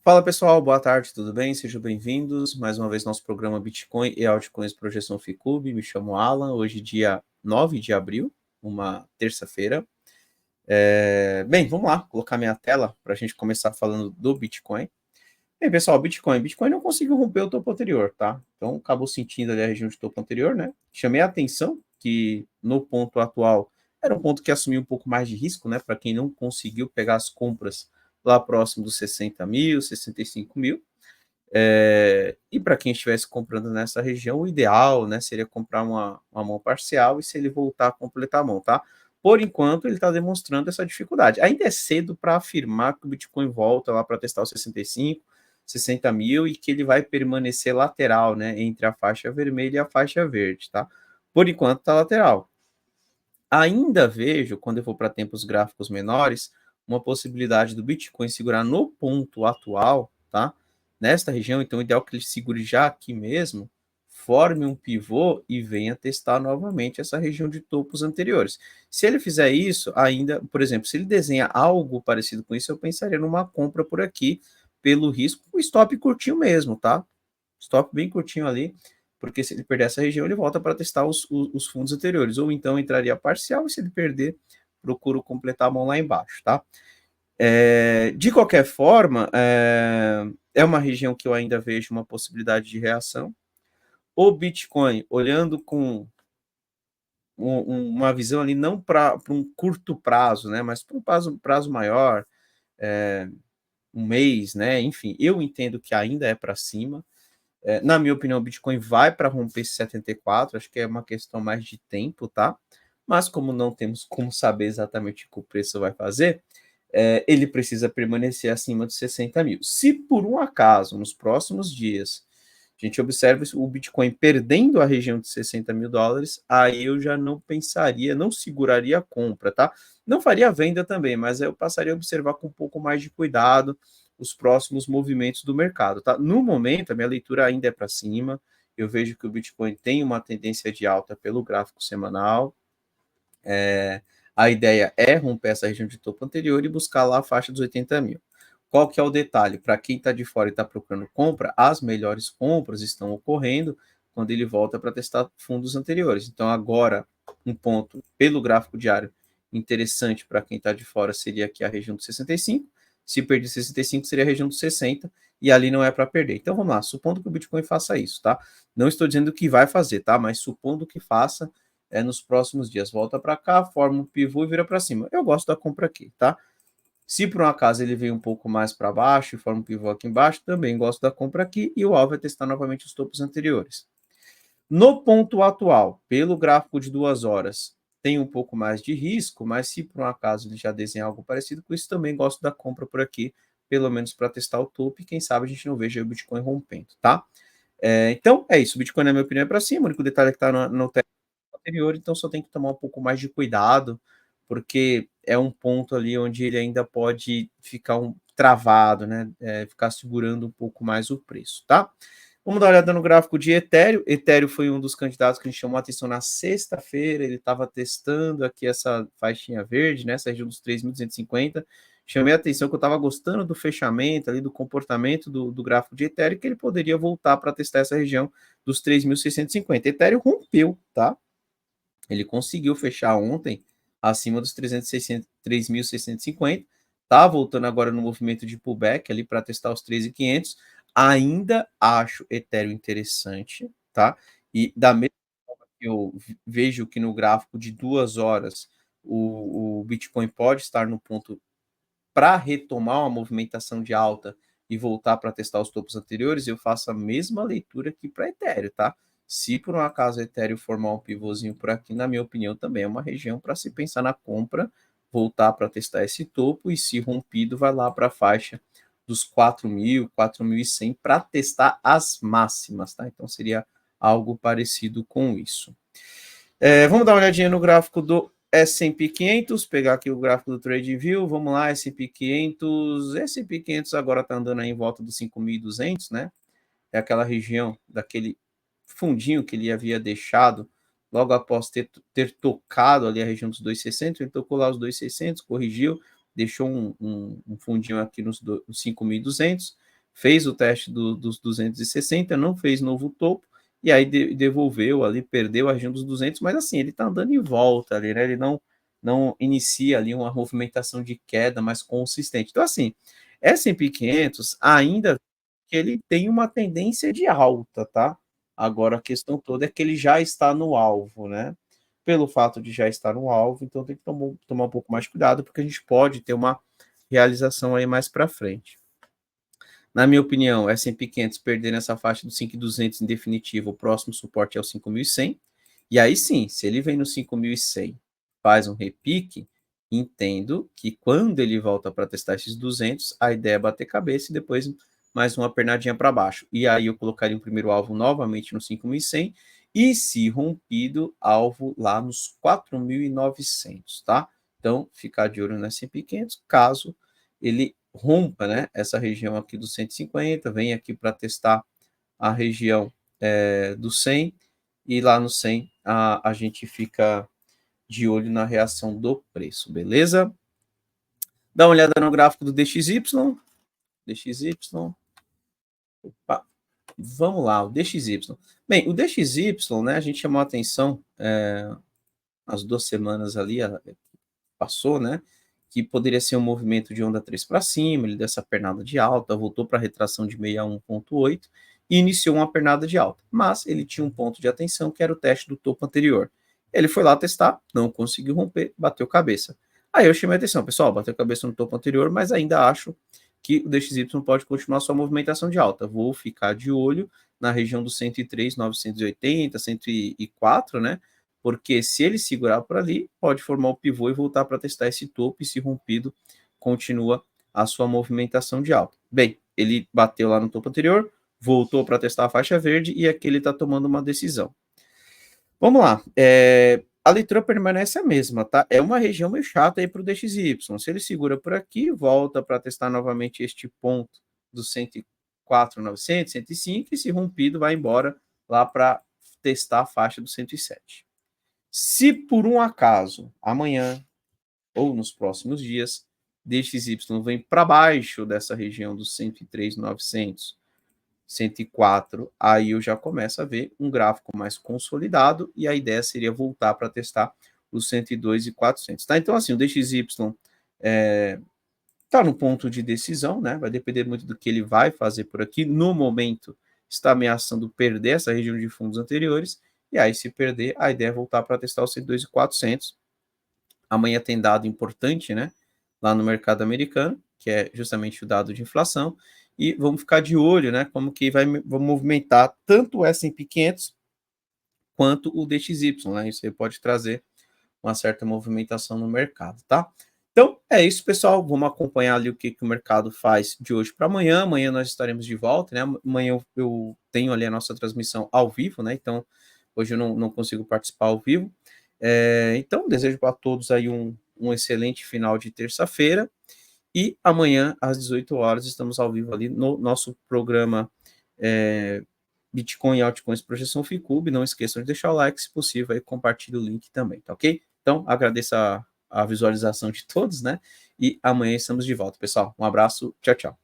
Fala pessoal, boa tarde, tudo bem? Sejam bem-vindos mais uma vez ao nosso programa Bitcoin e Altcoins Projeção Ficube. Me chamo Alan, hoje dia 9 de abril, uma terça-feira. Bem, vamos lá, colocar minha tela para a gente começar falando do Bitcoin. Bem, pessoal, Bitcoin não conseguiu romper o topo anterior, tá? Então acabou sentindo ali a região de topo anterior, né? Chamei a atenção que no ponto atual era um ponto que assumiu um pouco mais de risco, né? Para quem não conseguiu pegar as compras lá próximo dos 60 mil, 65 mil. E para quem estivesse comprando nessa região, o ideal, né, seria comprar uma mão parcial e se ele voltar a completar a mão, tá? Por enquanto, ele está demonstrando essa dificuldade. Ainda é cedo para afirmar que o Bitcoin volta lá para testar os 65, 60 mil e que ele vai permanecer lateral, né, entre a faixa vermelha e a faixa verde, tá? Por enquanto, está lateral. Ainda vejo, quando eu for para tempos gráficos menores, uma possibilidade do Bitcoin segurar no ponto atual, tá? Nesta região, então, o ideal é que ele segure já aqui mesmo, forme um pivô e venha testar novamente essa região de topos anteriores. Se ele fizer isso, ainda, por exemplo, se ele desenha algo parecido com isso, eu pensaria numa compra por aqui, pelo risco, o stop curtinho mesmo, tá? Stop bem curtinho ali, porque se ele perder essa região, ele volta para testar os fundos anteriores, ou então entraria parcial, e se ele perder, procuro completar a mão lá embaixo, tá? De qualquer forma, é uma região que eu ainda vejo uma possibilidade de reação. O Bitcoin, olhando com uma visão ali, não para um curto prazo, né, mas para um prazo maior, um mês, né, enfim, eu entendo que ainda é para cima. Na minha opinião, o Bitcoin vai para romper esse 74, acho que é uma questão mais de tempo, tá? Mas como não temos como saber exatamente o que o preço vai fazer, ele precisa permanecer acima de 60 mil. Se por um acaso, nos próximos dias, a gente observa o Bitcoin perdendo a região de 60 mil dólares, aí eu já não pensaria, não seguraria a compra, tá? Não faria a venda também, mas eu passaria a observar com um pouco mais de cuidado os próximos movimentos do mercado, tá? No momento, a minha leitura ainda é para cima, eu vejo que o Bitcoin tem uma tendência de alta pelo gráfico semanal, a ideia é romper essa região de topo anterior e buscar lá a faixa dos 80 mil. Qual que é o detalhe? Para quem está de fora e está procurando compra, as melhores compras estão ocorrendo quando ele volta para testar fundos anteriores. Então, agora, um ponto pelo gráfico diário interessante para quem está de fora seria aqui a região dos 65. Se perder 65, seria a região dos 60, e ali não é para perder. Então, vamos lá, supondo que o Bitcoin faça isso, tá? Não estou dizendo que vai fazer, tá? Mas supondo que faça, nos próximos dias. Volta para cá, forma um pivô e vira para cima. Eu gosto da compra aqui, tá? Se por um acaso ele vem um pouco mais para baixo e forma um pivô aqui embaixo, também gosto da compra aqui e o alvo é testar novamente os topos anteriores. No ponto atual, pelo gráfico de 2 horas, tem um pouco mais de risco, mas se por um acaso ele já desenhar algo parecido com isso, também gosto da compra por aqui, pelo menos para testar o topo e quem sabe a gente não veja o Bitcoin rompendo, tá? Então, é isso. O Bitcoin, na minha opinião, é para cima. O único detalhe é que está no anterior, então só tem que tomar um pouco mais de cuidado, porque é um ponto ali onde ele ainda pode ficar travado, né? Ficar segurando um pouco mais o preço, tá? Vamos dar uma olhada no gráfico de Ethereum. Ethereum foi um dos candidatos que a gente chamou a atenção na sexta-feira. Ele estava testando aqui essa faixinha verde, né? Essa região dos 3.250. Chamei a atenção que eu estava gostando do fechamento ali, do comportamento do gráfico de Ethereum, que ele poderia voltar para testar essa região dos 3.650. Ethereum rompeu, tá? Ele conseguiu fechar ontem acima dos 3.650. Tá voltando agora no movimento de pullback ali para testar os 13.500. Ainda acho Ethereum interessante, tá? E da mesma forma que eu vejo que no gráfico de 2 horas o Bitcoin pode estar no ponto para retomar uma movimentação de alta e voltar para testar os topos anteriores, eu faço a mesma leitura aqui para Ethereum, tá? Se por um acaso a Ethereum formar um pivôzinho por aqui, na minha opinião, também é uma região para se pensar na compra, voltar para testar esse topo e, se rompido, vai lá para a faixa dos 4.000, 4.100 para testar as máximas, tá? Então seria algo parecido com isso. Vamos dar uma olhadinha no gráfico do S&P 500, pegar aqui o gráfico do TradingView, vamos lá, S&P 500 agora está andando aí em volta dos 5.200, né? É aquela região daquele fundinho que ele havia deixado logo após ter tocado ali a região dos 2.600, ele tocou lá os 2.600, corrigiu, deixou um fundinho aqui nos 5.200, fez o teste dos 260, não fez novo topo, e aí devolveu ali, perdeu a região dos 200, mas assim, ele está andando em volta ali, né? Ele não inicia ali uma movimentação de queda mais consistente. Então, assim, S&P 500 ainda que ele tem uma tendência de alta, tá? Agora, a questão toda é que ele já está no alvo, né? Pelo fato de já estar no alvo, então tem que tomar um pouco mais de cuidado, porque a gente pode ter uma realização aí mais para frente. Na minha opinião, S&P 500 perder nessa faixa dos 5.200 em definitivo, o próximo suporte é o 5.100. E aí sim, se ele vem no 5.100, faz um repique, entendo que quando ele volta para testar esses 200, a ideia é bater cabeça e depois mais uma pernadinha para baixo. E aí eu colocaria o primeiro alvo novamente no 5.100 e, se rompido, alvo lá nos 4.900, tá? Então, ficar de olho no S&P 500, caso ele rompa, né, essa região aqui dos 150, vem aqui para testar a região do 100, e lá no 100 a gente fica de olho na reação do preço, beleza? Dá uma olhada no gráfico do DXY. Opa, vamos lá, o DXY. Bem, o DXY, né, a gente chamou a atenção as 2 semanas ali, passou, né, que poderia ser um movimento de onda 3 para cima, ele dessa pernada de alta, voltou para a retração de 61,8 e iniciou uma pernada de alta. Mas ele tinha um ponto de atenção, que era o teste do topo anterior. Ele foi lá testar, não conseguiu romper, bateu cabeça. Aí eu chamei a atenção, pessoal, bateu cabeça no topo anterior, mas ainda acho que o DXY pode continuar sua movimentação de alta. Vou ficar de olho na região dos 103,980, 104, né? Porque se ele segurar por ali, pode formar o pivô e voltar para testar esse topo, e se rompido, continua a sua movimentação de alta. Bem, ele bateu lá no topo anterior, voltou para testar a faixa verde, e aqui ele está tomando uma decisão. Vamos lá, a leitura permanece a mesma, tá? É uma região meio chata aí para o DXY. Se ele segura por aqui, volta para testar novamente este ponto dos 104,900, 105, e se rompido, vai embora lá para testar a faixa do 107. Se por um acaso, amanhã ou nos próximos dias, DXY vem para baixo dessa região dos 103,900, 104, aí eu já começo a ver um gráfico mais consolidado, e a ideia seria voltar para testar os 102,400, tá? Então, assim, o DXY está no ponto de decisão, né? Vai depender muito do que ele vai fazer por aqui. No momento, está ameaçando perder essa região de fundos anteriores, e aí, se perder, a ideia é voltar para testar os 102,400. Amanhã tem dado importante, né, lá no mercado americano, que é justamente o dado de inflação, e vamos ficar de olho, né, como que vai movimentar tanto o S&P 500 quanto o DXY, né? Isso aí pode trazer uma certa movimentação no mercado, tá? Então, é isso, pessoal. Vamos acompanhar ali o que o mercado faz de hoje para amanhã. Amanhã nós estaremos de volta, né? Amanhã eu tenho ali a nossa transmissão ao vivo, né? Então, hoje eu não consigo participar ao vivo. Então, desejo para todos aí um excelente final de terça-feira. E amanhã, às 18 horas, estamos ao vivo ali no nosso programa Bitcoin e Altcoins Projeção Ficub. Não esqueçam de deixar o like, se possível, aí compartilhe o link também, tá ok? Então, agradeço a visualização de todos, né? E amanhã estamos de volta, pessoal. Um abraço, tchau, tchau.